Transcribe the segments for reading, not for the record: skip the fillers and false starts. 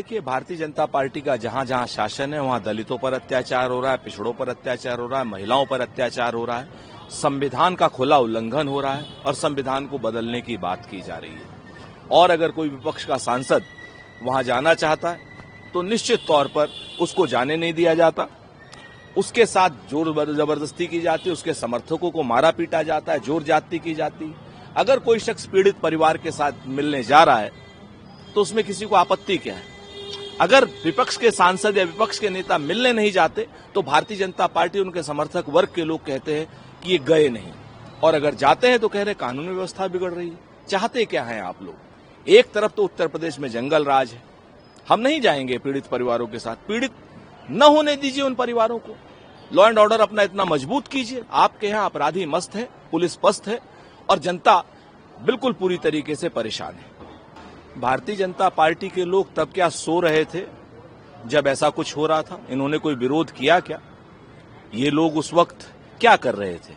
देखिए, भारतीय जनता पार्टी का जहां जहां शासन है वहां दलितों पर अत्याचार हो रहा है, पिछड़ों पर अत्याचार हो रहा है, महिलाओं पर अत्याचार हो रहा है, संविधान का खुला उल्लंघन हो रहा है और संविधान को बदलने की बात की जा रही है। और अगर कोई विपक्ष का सांसद वहां जाना चाहता है तो निश्चित तौर पर उसको जाने नहीं दिया जाता, उसके साथ जोर जबरदस्ती की जाती है, उसके समर्थकों को मारा पीटा जाता है, जोर जाती की जाती है। अगर कोई शख्स पीड़ित परिवार के साथ मिलने जा रहा है तो उसमें किसी को आपत्ति क्या है? अगर विपक्ष के सांसद या विपक्ष के नेता मिलने नहीं जाते तो भारतीय जनता पार्टी, उनके समर्थक वर्ग के लोग कहते हैं कि ये गए नहीं, और अगर जाते हैं तो कह रहे कानूनी व्यवस्था बिगड़ रही है। चाहते क्या हैं आप लोग? एक तरफ तो उत्तर प्रदेश में जंगल राज है, हम नहीं जाएंगे पीड़ित परिवारों के साथ, पीड़ित न होने दीजिए उन परिवारों को, लॉ एंड ऑर्डर अपना इतना मजबूत कीजिए। आपके यहाँ अपराधी मस्त है, पुलिस पस्त है और जनता बिल्कुल पूरी तरीके से परेशान है। भारतीय जनता पार्टी के लोग तब क्या सो रहे थे जब ऐसा कुछ हो रहा था? इन्होंने कोई विरोध किया क्या? ये लोग उस वक्त क्या कर रहे थे?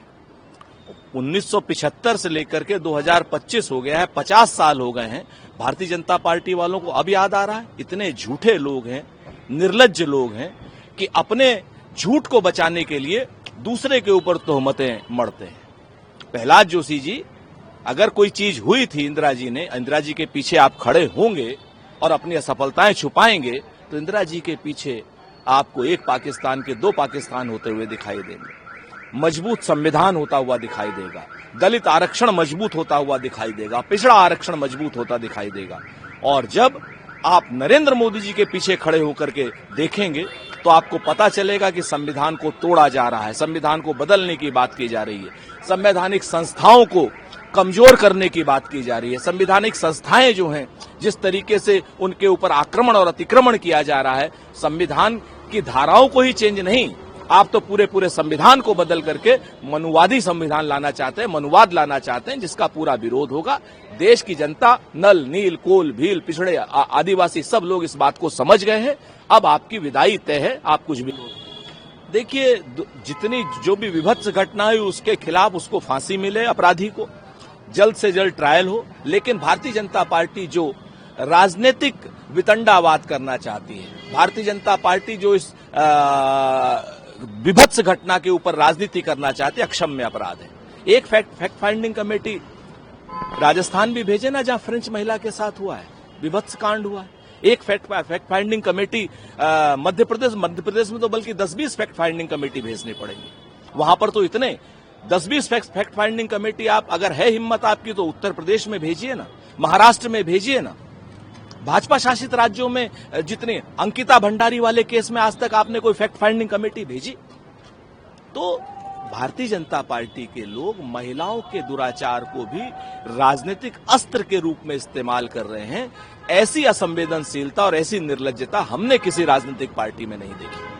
1975 से लेकर के 2025 हो गया है, 50 साल हो गए हैं। भारतीय जनता पार्टी वालों को अब याद आ रहा है? इतने झूठे लोग हैं, निर्लज्ज लोग हैं कि अपने झूठ को बचाने के लिए दूसरे के ऊपर तोहमतें मढ़ते हैं। प्रहलाद जोशी जी, अगर कोई चीज हुई थी इंदिरा जी के पीछे आप खड़े होंगे और अपनी असफलताएं छुपाएंगे तो इंदिरा जी के पीछे आपको एक पाकिस्तान के दो पाकिस्तान होते हुए दिखाई देंगे, मजबूत संविधान होता हुआ दिखाई देगा, दलित आरक्षण मजबूत होता हुआ दिखाई देगा, पिछड़ा आरक्षण मजबूत होता दिखाई देगा। और जब आप नरेंद्र मोदी जी के पीछे खड़े होकर के देखेंगे तो आपको पता चलेगा कि संविधान को तोड़ा जा रहा है, संविधान को बदलने की बात की जा रही है, संवैधानिक संस्थाओं को कमजोर करने की बात की जा रही है। संवैधानिक संस्थाएं जो हैं, जिस तरीके से उनके ऊपर आक्रमण और अतिक्रमण किया जा रहा है, संविधान की धाराओं को ही चेंज नहीं, आप तो पूरे संविधान को बदल करके मनुवादी संविधान लाना चाहते हैं, मनुवाद लाना चाहते हैं, जिसका पूरा विरोध होगा। देश की जनता, नल, नील, कोल, भील, पिछड़े, आदिवासी सब लोग इस बात को समझ गए हैं। अब आपकी विदाई तय है, आप कुछ भी देखिए, जितनी जो भी विभत्स घटना हुई उसके खिलाफ उसको फांसी मिले, अपराधी को जल्द से जल्द ट्रायल हो। लेकिन भारतीय जनता पार्टी जो राजनीतिक वितंडावाद करना चाहती है, भारतीय जनता पार्टी जो इस विभत्स घटना के ऊपर राजनीति करना चाहती है, अक्षम्य अपराध है। एक फैक्ट फाइंडिंग कमेटी राजस्थान भी भेजे ना, जहां फ्रेंच महिला के साथ हुआ है, विभत्स कांड हुआ है। एक fact finding committee Madhya Pradesh में तो बल्कि 10-20 फैक्ट फाइंडिंग कमेटी भेजनी पड़ेगी। वहां पर तो इतने 10-20 फैक्ट फाइंडिंग कमेटी, आप अगर है हिम्मत आपकी तो उत्तर प्रदेश में भेजिए ना, महाराष्ट्र में भेजिए ना। भाजपा शासित राज्यों में जितने अंकिता भंडारी वाले केस में आज तक आपने कोई फैक्ट फाइंडिंग कमेटी भेजी? तो भारतीय जनता पार्टी के लोग महिलाओं के दुराचार को भी राजनीतिक अस्त्र के रूप में इस्तेमाल कर रहे हैं। ऐसी असंवेदनशीलता और ऐसी निर्लज्जता हमने किसी राजनीतिक पार्टी में नहीं देखी।